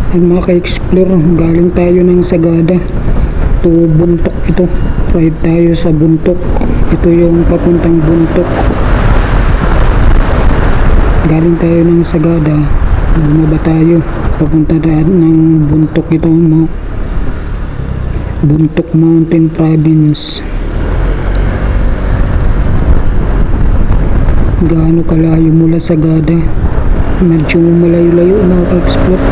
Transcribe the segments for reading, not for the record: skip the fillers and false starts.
Ang mga ka-explore, galing tayo ng Sagada to Buntok ito. Ride tayo sa Buntok. Ito yung papuntang Buntok. Galing tayo ng Sagada, bumaba tayo papunta ng Buntok ito, Buntok Mountain Province. Gaano kalayo mula Sagada? Medyo malayo-layo mga ka-explore.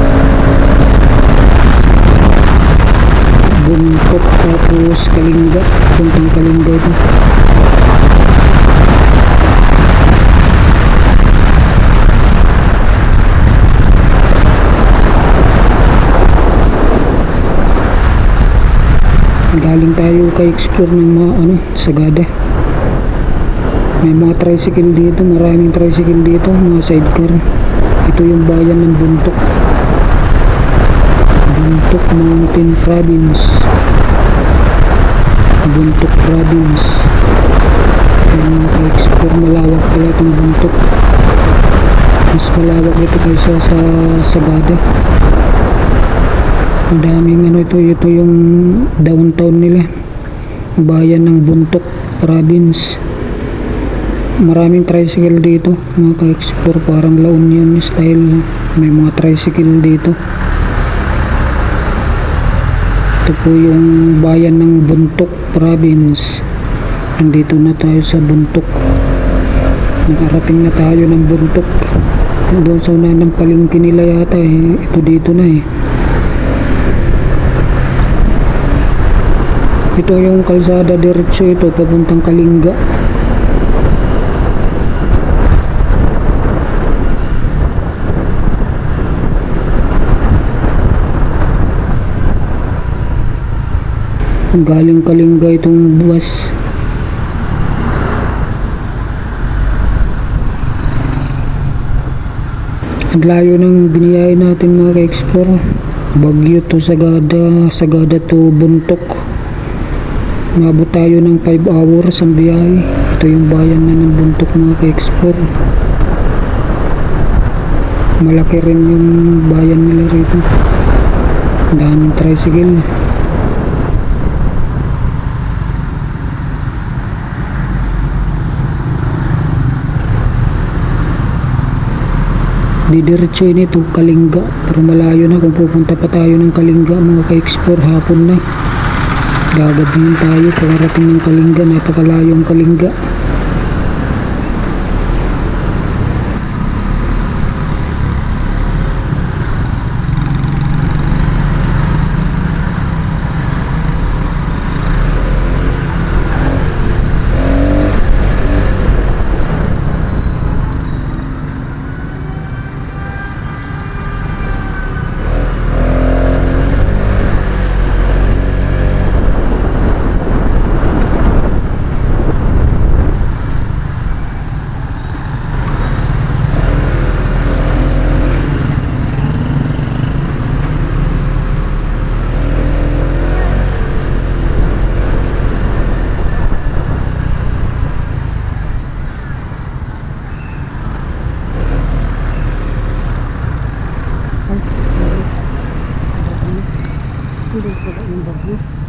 Buntok tapos Kalinga, puntang Kalinga ito. Galing tayo ka-explore ng mga Sagada. May mga tricycle dito, maraming tricycle dito, mga sidecar. Ito yung bayan ng Buntok. Buntok Mountain Province. Buntok Province. Ayan mga ka-explore, malawak pala itong Buntok. Mas malawak ito kaysa sa Sagada. Madaming ito yung downtown nila, bayan ng Buntok Province. Maraming tricycle dito mga ka-explore, parang La Union style. May mga tricycle dito. Ito po yung bayan ng Buntok Province. Andito na tayo sa Buntok. Nakarating na tayo ng Buntok. Doon sa unang palengke nila yata ito dito na Ito yung kalsada diretso ito papuntang Kalinga. Galing Kalinga itong bus. Ang layo ng biniyahe natin mga ka-explore. Baguio to Sagada, Sagada to Buntok. Mabot tayo ng 5 hours ang biyahe. Ito yung bayan na ng Buntok mga ka-explore. Malaki rin yung bayan nila rito. Daming tricycle. Didiretsuhin ito Kalinga, pero malayo na kung pupunta pa tayo ng Kalinga mga ka-explore. Hapon na, gagabihin tayo pagkarating ng Kalinga. Napakalayo ang Kalinga. Hindi ko ba yung bagyo?